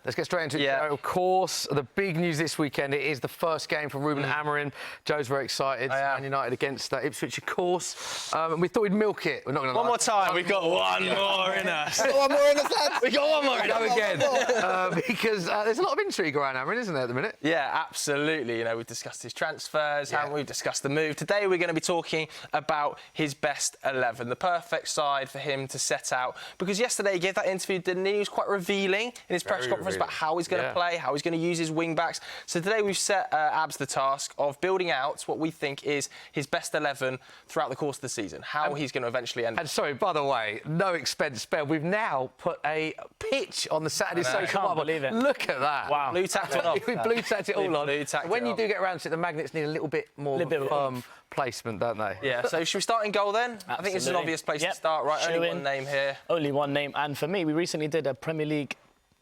Let's get straight into it. Of course, the big news this weekend, it is the first game for Ruben Amorim. Joe's very excited. Man United against Ipswich, of course. And we thought we'd milk it. We're not going to One more time. We've got one more in us. One more in us, lads. We've got one more in us. Again. Because there's a lot of intrigue around Amorim, isn't there, at the minute? Yeah, absolutely. You know, we've discussed his transfers, haven't we? We've discussed the move. Today, we're going to be talking about his best 11, the perfect side for him to set out. Because yesterday, he gave that interview, didn't he? He was quite revealing in his press conference about how he's going to play, how he's going to use his wing-backs. So today, we've set Abs the task of building out what we think is his best 11 throughout the course of the season, how he's going to eventually end. And sorry, by the way, no expense spared. We've now put a pitch on the Saturday social. I can't believe it. Look at that. Wow. Blue tacked it off. We blue tacked it all on. When you do get around to it, the magnets need a little bit more firm placement, don't they? Yeah, so should we start in goal then? Absolutely. I think it's an obvious place to start, right? Only one name here. Only one name. And for me, we recently did a Premier League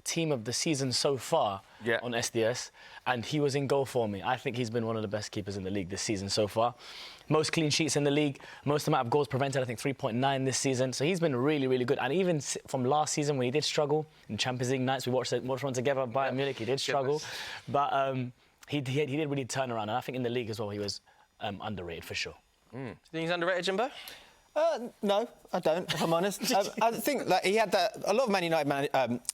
team of the season so far on SDS, and he was in goal for me. I think he's been one of the best keepers in the league this season so far. Most clean sheets in the league, most amount of goals prevented, I think 3.9 this season. So he's been really, really good. And even from last season when he did struggle in Champions League nights, we watched one together, Bayern Munich, he did struggle. But he did really turn around. And I think in the league as well, he was underrated for sure. Do you think he's underrated, Jimbo? No, I don't, if I'm honest. I think that he had that. A lot of Man United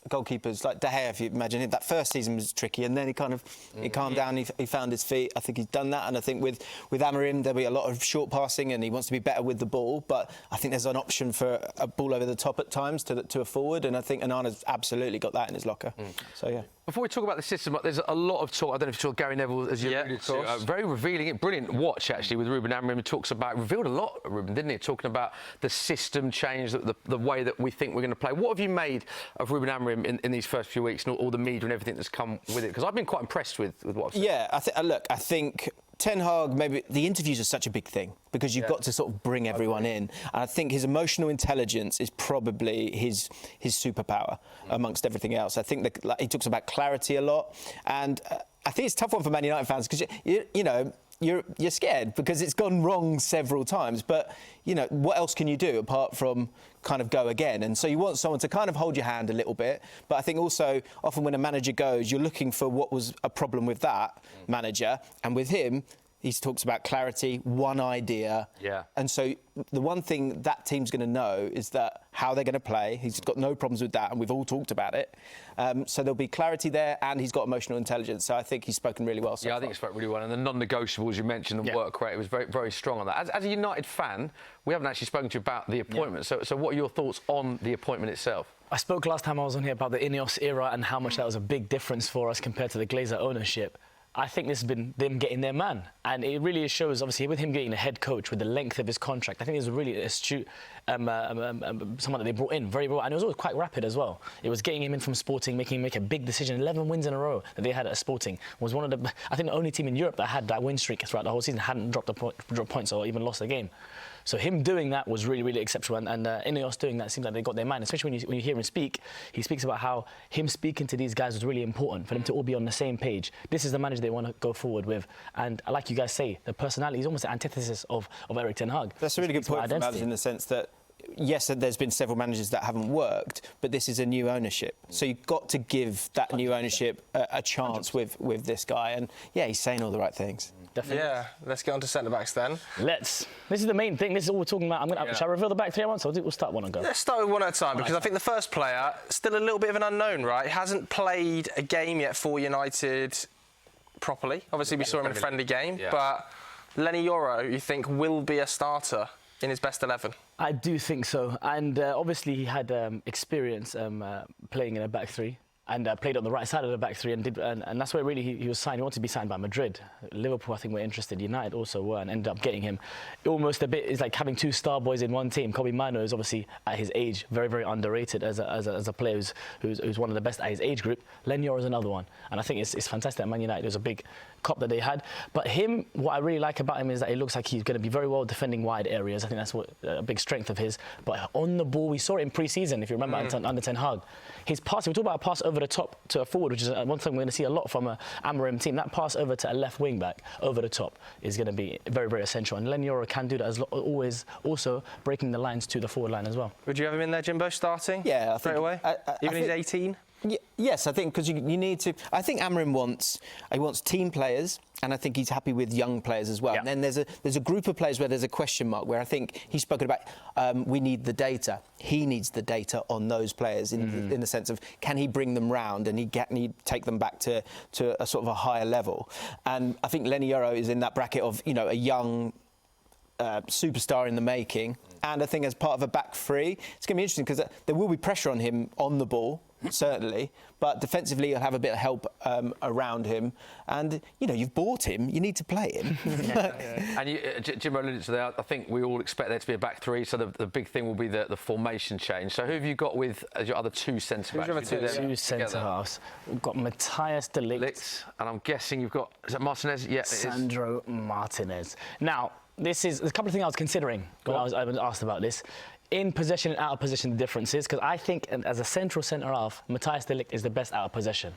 goalkeepers, like De Gea, if you imagine it, that first season was tricky, and then he kind of he calmed down. He found his feet. I think he's done that, and I think with Amorim there'll be a lot of short passing, and he wants to be better with the ball. But I think there's an option for a ball over the top at times to a forward, and I think Onana's absolutely got that in his locker. So yeah. Before we talk about the system, there's a lot of talk. I don't know if you saw Gary Neville, as you alluded to. Very revealing, brilliant watch, actually, with Ruben Amorim. He talks about, revealed a lot, Ruben, didn't he? Talking about the system change, the way that we think we're going to play. What have you made of Ruben Amorim in these first few weeks and all the media and everything that's come with it? Because I've been quite impressed with what I've seen. Yeah, I think Ten Hag, maybe the interviews are such a big thing because you've got to sort of bring everyone in. And I think his emotional intelligence is probably his superpower amongst everything else. I think that he talks about clarity a lot. And I think it's a tough one for Man United fans because, you know, you're scared because it's gone wrong several times. But, you know, what else can you do apart from kind of go again? And so you want someone to kind of hold your hand a little bit. But I think also often when a manager goes, you're looking for what was a problem with that manager. And with him, he talks about clarity, one idea. Yeah. And so the one thing that team's going to know is that how they're going to play. He's got no problems with that, and we've all talked about it. So there'll be clarity there, and he's got emotional intelligence. So I think he's spoken really well so far. I think he spoke really well. And the non-negotiables you mentioned, the work rate, was very, very strong on that. As a United fan, we haven't actually spoken to you about the appointment. So what are your thoughts on the appointment itself? I spoke last time I was on here about the Ineos era and how much that was a big difference for us compared to the Glazer ownership. I think this has been them getting their man. And it really shows, obviously, with him getting a head coach, with the length of his contract, I think he's a really astute someone that they brought in very well. And it was always quite rapid as well. It was getting him in from Sporting, making him make a big decision. 11 wins in a row that they had at Sporting. Was one of the, I think, the only team in Europe that had that win streak throughout the whole season, hadn't dropped points or even lost a game. So him doing that was really, really exceptional. And Ineos doing that, seems like they got their man. Especially when you hear him speak, he speaks about how him speaking to these guys was really important for them to all be on the same page. This is the manager they want to go forward with. And like you guys say, the personality is almost the antithesis of Erik ten Hag. That's a really good point from Abs in the sense that, yes, there's been several managers that haven't worked, but this is a new ownership. So you've got to give that new ownership a chance with this guy. And, yeah, he's saying all the right things. Definitely. Yeah, let's get on to centre-backs then. This is the main thing. This is all we're talking about. Shall I reveal the back three at once, or we'll start one and go? Let's start with one at a time, because I think the first player, still a little bit of an unknown, right? He hasn't played a game yet for United properly. Obviously, we saw him in a friendly game, but Lenny Yoro, you think, will be a starter in his best 11? I do think so. And obviously, he had experience playing in a back three. And played on the right side of the back three, and that's where really he was signed. He wanted to be signed by Madrid. Liverpool, I think, were interested. United also were, and ended up getting him. Almost a bit is like having two star boys in one team. Kobbie Mainoo is obviously at his age very, very underrated as a player who's one of the best at his age group. Lenny Yoro is another one, and I think it's fantastic at Man United. It was a big cop that they had. But him, what I really like about him is that it looks like he's going to be very well defending wide areas. I think that's a big strength of his. But on the ball, we saw it in pre-season, if you remember, under Ten Hag. His pass, we talk about a pass over the top to a forward, which is one thing we're going to see a lot from a Amorim team. That pass over to a left wing back over the top is going to be very, very essential. And Lenny Yoro can do that, as always, also breaking the lines to the forward line as well. Would you have him in there, Jimbo, starting? Yeah, I think straight away? Even he's 18? Yes, I think because you need to. I think Amorim wants team players, and I think he's happy with young players as well. Yeah. And then there's a group of players where there's a question mark. Where I think he's spoken about we need the data. He needs the data on those players in the sense of can he bring them round and can he take them back to a sort of a higher level. And I think Lenny Yoro is in that bracket of a young superstar in the making. And I think as part of a back three, it's going to be interesting because there will be pressure on him on the ball, certainly, but defensively he'll have a bit of help around him. And, you've bought him, you need to play him. And Jim alluded to that. I think we all expect there to be a back three, so the big thing will be the formation change. So who have you got with as your other two centre-backs? Two centre-halves. We've got Matthias de Ligt. And I'm guessing you've got, is that Martinez? Yeah, Sandro Martinez. Now, there's a couple of things I was considering when I was asked about this. In possession and out of possession, the differences, because I think as a central centre-half, Matthias de Ligt is the best out of possession.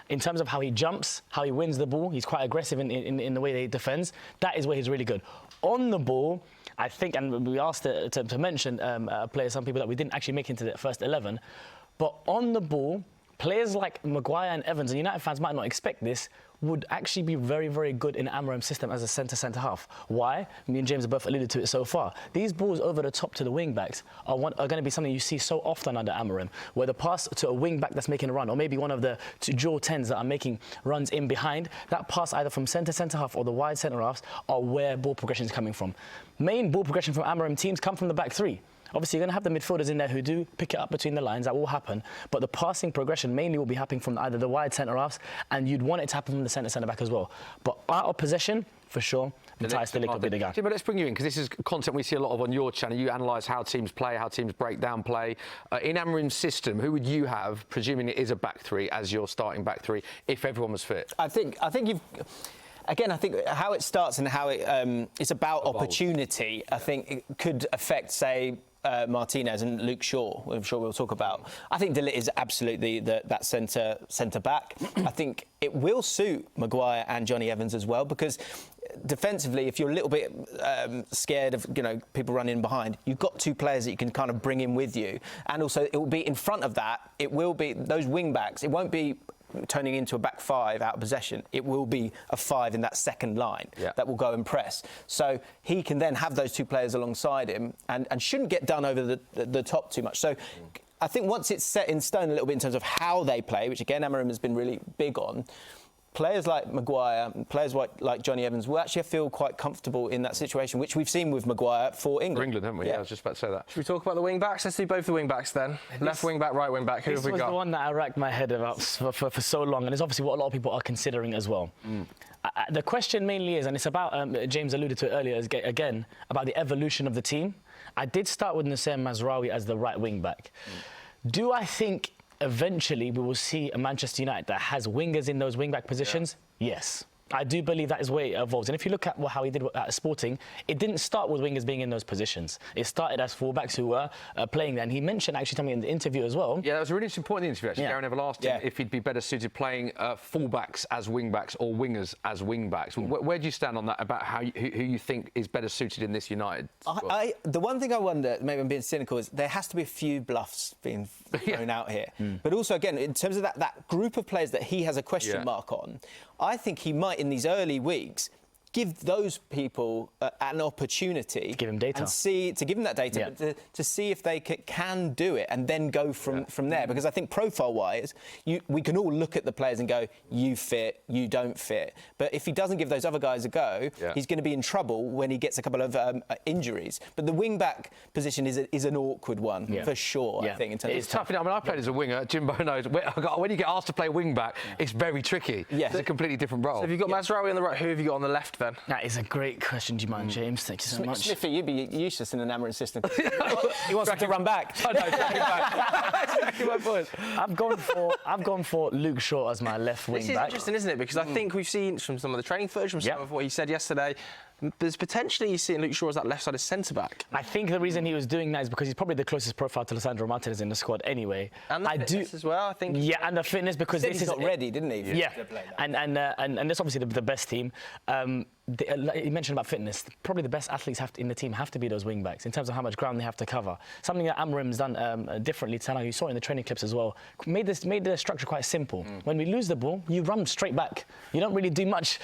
In terms of how he jumps, how he wins the ball, he's quite aggressive in the way that he defends. That is where he's really good. On the ball, I think, and we asked to mention some people that we didn't actually make into the first 11, but on the ball, players like Maguire and Evans, and United fans might not expect this, would actually be very, very good in Amorim's system as a centre-half. Why? Me and James have both alluded to it so far. These balls over the top to the wing-backs are going to be something you see so often under Amorim, where the pass to a wing-back that's making a run, or maybe one of the dual 10s that are making runs in behind, that pass either from centre-half or the wide centre-halves are where ball progression is coming from. Main ball progression from Amorim teams come from the back three. Obviously, you're going to have the midfielders in there who do pick it up between the lines. That will happen. But the passing progression mainly will be happening from either the wide centre-halves, and you'd want it to happen from the centre-back as well. But out of possession, for sure, Matthias de Ligt will be the guy. Jim, let's bring you in, because this is content we see a lot of on your channel. You analyse how teams play, how teams break down play. In Amorim's system, who would you have, presuming it is a back three, as your starting back three, if everyone was fit? I think you've... Again, I think how it starts and how it's about opportunity, I think it could affect, say, Martinez and Luke Shaw, I'm sure we'll talk about. I think de Ligt is absolutely that centre back. I think it will suit Maguire and Johnny Evans as well, because defensively, if you're a little bit scared of people running behind, you've got two players that you can kind of bring in with you, and also it will be in front of that. It will be those wing backs. It won't be turning into a back five out of possession. It will be a five in that second line that will go and press. So he can then have those two players alongside him and shouldn't get done over the top too much. So I think once it's set in stone a little bit in terms of how they play, which again Amorim has been really big on, players like Maguire, players like Johnny Evans will actually feel quite comfortable in that situation, which we've seen with Maguire for England. For England, haven't we? Yeah, I was just about to say that. Should we talk about the wing-backs? Let's do both the wing-backs then. Left wing-back, right wing-back. Who have we got? This was the one that I racked my head about for so long, and it's obviously what a lot of people are considering as well. The question mainly is, and it's about, James alluded to it earlier, again, about the evolution of the team. I did start with Nasser Mazraoui as the right wing-back. Do I think eventually we will see a Manchester United that has wingers in those wing-back positions? Yes. I do believe that is where it evolves. And if you look at how he did at Sporting, it didn't start with wingers being in those positions. It started as fullbacks who were playing there. And he mentioned actually something in the interview as well. Yeah, that was a really interesting point in the interview, actually. Gary Neville asked him if he'd be better suited playing fullbacks as wingbacks or wingers as wingbacks. Where do you stand on that, about who you think is better suited in this United squad? The one thing I wonder, maybe I'm being cynical, is there has to be a few bluffs being thrown out here. But also, again, in terms of that group of players that he has a question mark on, I think he might, in these early weeks, give those people an opportunity to give him data and to give them that data, but to see if they can do it, and then go from there. Because I think profile-wise, we can all look at the players and go, you fit, you don't fit. But if he doesn't give those other guys a go, he's going to be in trouble when he gets a couple of injuries. But the wing-back position is an awkward one for sure. I think in terms it's tough. I mean, I played as a winger. Jimbo knows when you get asked to play wing-back, it's very tricky. It's a completely different role. So if you've got Mazraoui on the right, who have you got on the left then? That is a great question, Juman James. Thank you so much. Smithy, you'd be useless in an Amorim system. He wants to run back. I know, exactly my point. I've gone for Luke Shaw as my left wing back. This is interesting, isn't it? Because I think we've seen from some of the training footage, from some of what he said yesterday, there's potentially you seeing Luke Shaw as that left-sided centre-back. I think the reason he was doing that is because he's probably the closest profile to Sandro Martinez in the squad anyway. And the fitness as well, I think. Yeah, and the fitness, because this is not ready, didn't he? Yeah, and that's obviously the best team. like you mentioned about fitness, probably the best athletes in the team have to be those wing backs in terms of how much ground they have to cover. Something that Amorim's done differently tonight, you saw it in the training clips as well, made the structure quite simple. When we lose the ball, you run straight back. You don't really do much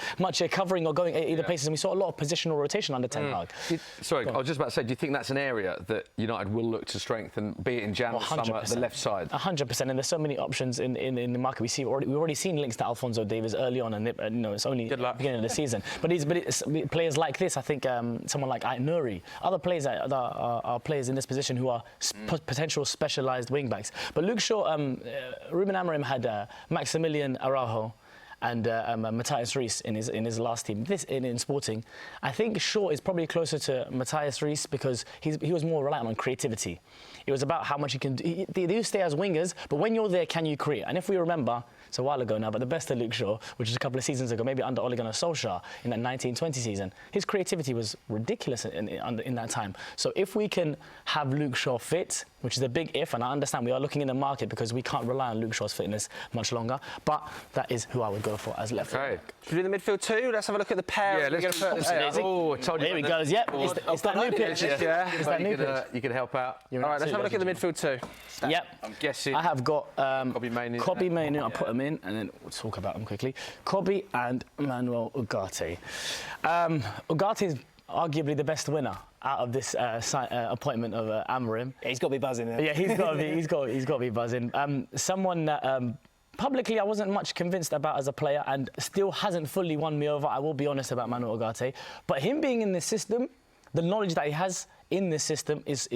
covering or going either places, and we saw a lot of positional rotation under Ten Hag. Sorry, I was just about to say, do you think that's an area that United will look to strengthen, be it in Jan or summer, the left side? 100%, and there's so many options in the market. We've already seen links to Alphonso Davies early on, and it's only the beginning of the season. But it's players like this, I think someone like Nouri, other players that are players in this position who are potential specialised wing backs. But Luke Shaw, Ruben Amorim had Maximilian Araujo and Matthias Reis in his last team. In Sporting, I think Shaw is probably closer to Matthias Reis because he was more reliant on creativity. It was about how much he can do. They do stay as wingers, but when you're there, can you create? And if we remember, it's a while ago now, but the best of Luke Shaw, which is a couple of seasons ago, maybe under Ole Gunnar Solskjaer in that 19-20 season, his creativity was ridiculous in that time. So if we can have Luke Shaw fit, which is a big if, and I understand we are looking in the market because we can't rely on Luke Shaw's fitness much longer, but that is who I would go for as left back. Should we do the midfield too? Let's have a look at the pair. Yeah, let's I told you. Here he goes. Yep, it's that new pitch. Yeah. It's that new pitch. You could help out. All right, let's have a look at the midfield too. Yep. I'm guessing. I have got Kobbie Mainoo. I'll put them in and then we'll talk about them quickly. Kobbie and Manuel Ugarte. Ugarte is arguably the best winner out of this appointment of Amorim. Yeah, he's got to be buzzing there. Yeah, he's got to be buzzing. Someone that publicly I wasn't much convinced about as a player and still hasn't fully won me over. I will be honest about Manuel Ugarte, but him being in this system, the knowledge that he has in this system is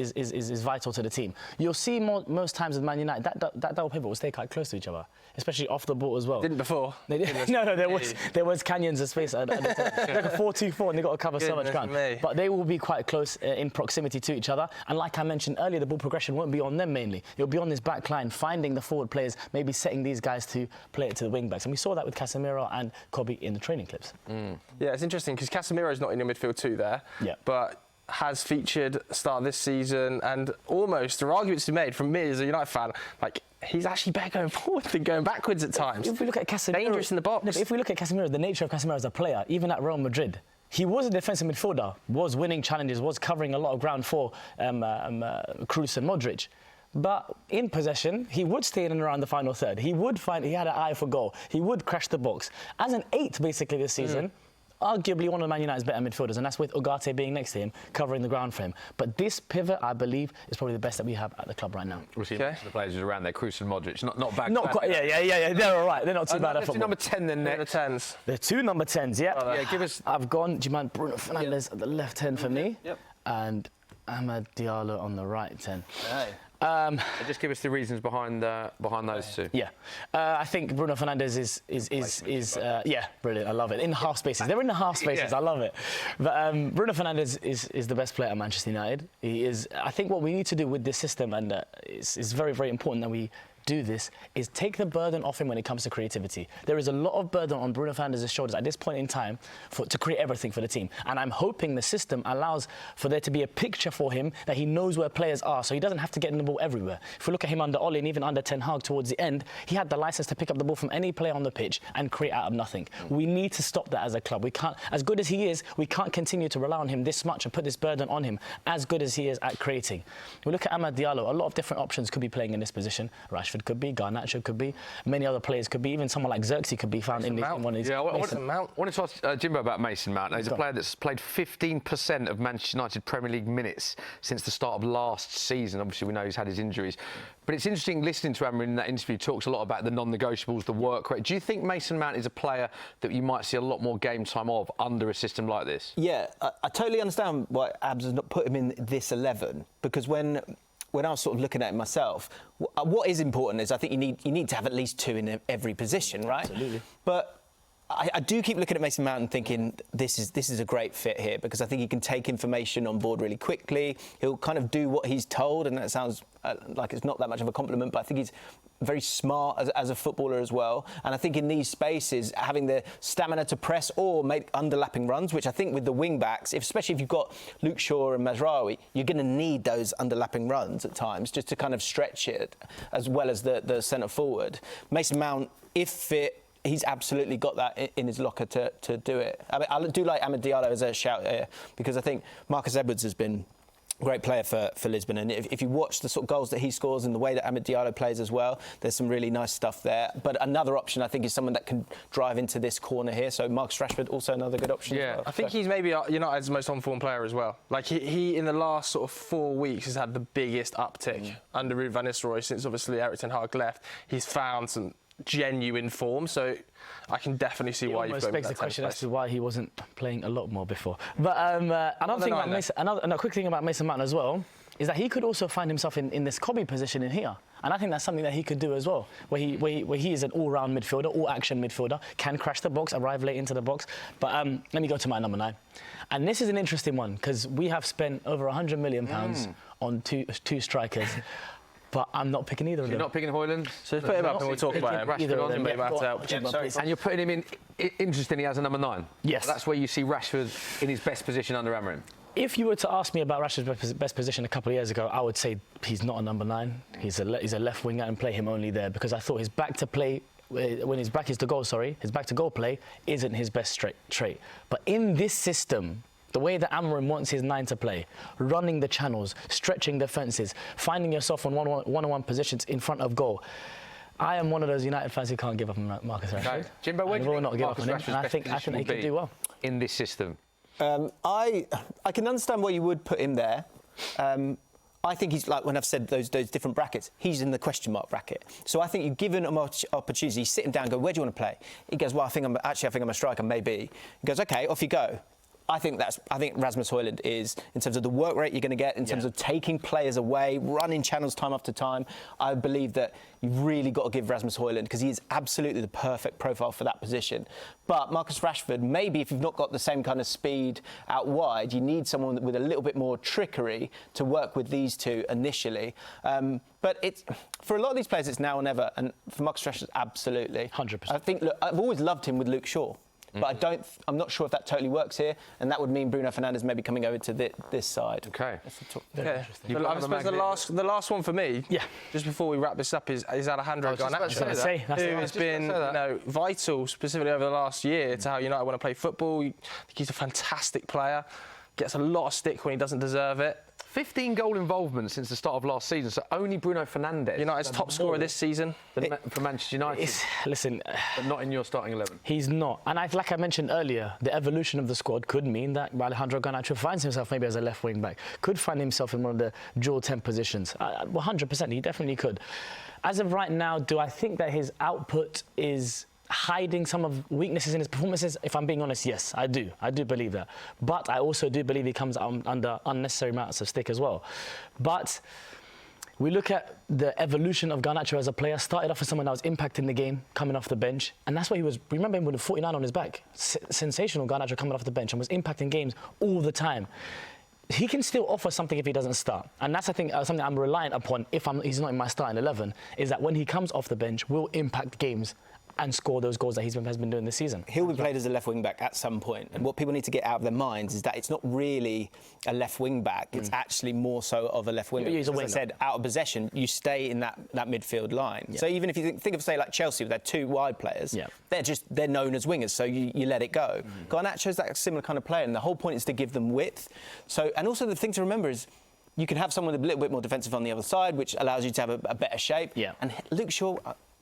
vital to the team. You'll see most times with Man United that double pivot will stay quite close to each other, especially off the ball as well. Didn't before. No, there was canyons of space. Like a 4-2-4, and they got to cover so much ground. But they will be quite close in proximity to each other. And like I mentioned earlier, the ball progression won't be on them mainly. It'll be on this back line, finding the forward players, maybe setting these guys to play it to the wing backs. And we saw that with Casemiro and Kobbie in the training clips. Yeah, it's interesting because Casemiro's not in your midfield too there. Yeah. But has featured start this season, and almost there are arguments to be made from me as a United fan, like he's actually better going forward than going backwards at times. If we look at Casemiro, dangerous in the box. If we look at Casemiro, the nature of Casemiro as a player, even at Real Madrid, he was a defensive midfielder, was winning challenges, was covering a lot of ground for Kroos and Modric. But in possession, he would stay in and around the final third. He had an eye for goal. He would crash the box. As an 8 basically this season, arguably one of Man United's better midfielders, and that's with Ugarte being next to him, covering the ground for him. But this pivot, I believe, is probably the best that we have at the club right now. We'll see the players around there, Kroos and Modric, not bad. Not quite, yeah. They're all right. They're not too bad at football. Number 10 then next. The 10s. They're 2 number 10s, yeah. Yeah, give us. I've gone, do you mind, Bruno Fernandes at the left 10 for me? Yep. And Amad Diallo on the right 10. Hey. Just give us the reasons behind those two. Yeah, I think Bruno Fernandes is brilliant. I love it. In half spaces, they're in the half spaces. I love it. But Bruno Fernandes is the best player at Manchester United. He is. I think what we need to do with this system, and it's very, very important that we do this, is take the burden off him when it comes to creativity. There is a lot of burden on Bruno Fernandes' shoulders at this point in time to create everything for the team. And I'm hoping the system allows for there to be a picture for him that he knows where players are, so he doesn't have to get in the ball everywhere. If we look at him under Ole and even under Ten Hag towards the end, he had the license to pick up the ball from any player on the pitch and create out of nothing. We need to stop that as a club. We can't, as good as he is, we can't continue to rely on him this much and put this burden on him as good as he is at creating. We look at Amad Diallo, a lot of different options could be playing in this position. Rashford could be, Garnacho could be, many other players could be, even someone like Xerxes could be found in one of these. Yeah, I wanted to ask Jimbo about Mason Mount. He's a player that's played 15% of Manchester United Premier League minutes since the start of last season. Obviously, we know he's had his injuries. But it's interesting listening to Amorim in that interview. He talks a lot about the non-negotiables, the work rate. Do you think Mason Mount is a player that you might see a lot more game time of under a system like this? Yeah, I totally understand why Abs has not put him in this 11, because when I was sort of looking at it myself, what is important is I think you need to have at least 2 in every position, right? Absolutely. But I do keep looking at Mason Mount and thinking this is a great fit here, because I think he can take information on board really quickly. He'll kind of do what he's told, and that sounds like it's not that much of a compliment, but I think he's very smart as a footballer as well. And I think in these spaces, having the stamina to press or make underlapping runs, which I think with the wing backs, especially if you've got Luke Shaw and Mazraoui, you're going to need those underlapping runs at times just to kind of stretch it, as well as the centre forward. Mason Mount, if fit, he's absolutely got that in his locker to do it. I mean, I do like Amad Diallo as a shout here because I think Marcus Edwards has been a great player for Lisbon, and if you watch the sort of goals that he scores and the way that Amad Diallo plays as well, there's some really nice stuff there. But another option, I think, is someone that can drive into this corner here. So Marcus Rashford, also another good option. Yeah, as well. I think he's maybe United's most on-form player as well. Like he in the last sort of 4 weeks has had the biggest uptick under Ruben van Nistelrooy since obviously Erik ten Hag left. He's found some genuine form, so I can definitely see why you've got him in that 10th begs the question place. as to why he wasn't playing a lot more before. But another thing about Mason, another quick thing about Mason Mount as well is that he could also find himself in this Cobby position in here. And I think that's something that he could do as well, where he is an all-round midfielder, all-action midfielder, can crash the box, arrive late into the box. But let me go to my number 9. And this is an interesting one, because we have spent over £100 million on two strikers. But I'm not picking either of them. You're not picking Hoyland? So let's put him up and we'll talk about him. Either of them. And you're putting him in, interestingly, as a number 9? Yes. That's where you see Rashford in his best position under Amorim? If you were to ask me about Rashford's best position a couple of years ago, I would say he's not a number 9. He's a left winger and play him only there, because I thought his back to play, when his back is to goal, his back to goal play isn't his best trait. But in this system, the way that Amorim wants his 9 to play, running the channels, stretching defences, finding yourself on one-on-one positions in front of goal, I am one of those United fans who can't give up on Marcus Rashford. No. Jimbo, where do you think not give up Marcus on him, Rashford's and I best think position he will could be do well in this system? I can understand why you would put him there. I think he's like, when I've said those different brackets, he's in the question mark bracket. So I think you give him an opportunity, you sit him down and go, where do you want to play? He goes, well, I think I'm a striker, maybe. He goes, OK, off you go. I think Rasmus Højlund is, in terms of the work rate you're going to get, in terms of taking players away, running channels time after time, I believe that you've really got to give Rasmus Højlund, because he is absolutely the perfect profile for that position. But Marcus Rashford, maybe if you've not got the same kind of speed out wide, you need someone with a little bit more trickery to work with these two initially. But for a lot of these players, it's now or never, and for Marcus Rashford, absolutely. 100%. I think, look, I've always loved him with Luke Shaw. But I'm not sure if that totally works here, and that would mean Bruno Fernandes maybe coming over to this side. Okay. Okay. I suppose the last one for me, just before we wrap this up, is Alejandro Garnacho, who has been vital, specifically over the last year, to how United want to play football. I think he's a fantastic player, gets a lot of stick when he doesn't deserve it. 15 goal involvement since the start of last season, so only Bruno Fernandes. United's top scorer this season. For Manchester United. Listen, but not in your starting 11. He's not. And like I mentioned earlier, the evolution of the squad could mean that Alejandro Garnacho finds himself maybe as a left wing back, could find himself in one of the dual 10 positions. 100%, he definitely could. As of right now, do I think that his output is hiding some of weaknesses in his performances? If I'm being honest, yes, I do. I do believe that. But I also do believe he comes under unnecessary amounts of stick as well. But we look at the evolution of Garnacho as a player. Started off as someone that was impacting the game, coming off the bench. And that's why he was, remember him with a 49 on his back. Sensational Garnacho coming off the bench and was impacting games all the time. He can still offer something if he doesn't start. And that's, I think, something I'm reliant upon if he's not in my starting 11, is that when he comes off the bench, will impact games and score those goals that has been doing this season. He'll be played as a left wing back at some point, and what people need to get out of their minds is that it's not really a left wing back. It's actually more so of a left winger. As I said, out of possession, you stay in that midfield line. So even if you think of, say, like Chelsea, with their 2 wide players, they're known as wingers, so you let it go. Garnacho's that similar kind of player, and the whole point is to give them width. So, and also the thing to remember is, you can have someone a little bit more defensive on the other side, which allows you to have a better shape. And Luke Shaw,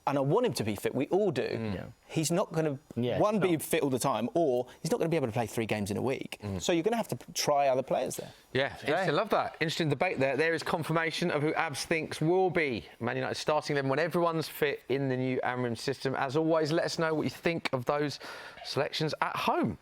and I want him to be fit, we all do, he's not going to, be fit all the time, or he's not going to be able to play 3 games in a week. So you're going to have to try other players there. Yeah, I love that. Interesting debate there. There is confirmation of who Abs thinks will be Man United starting 11 when everyone's fit in the new Amorim system. As always, let us know what you think of those selections at home.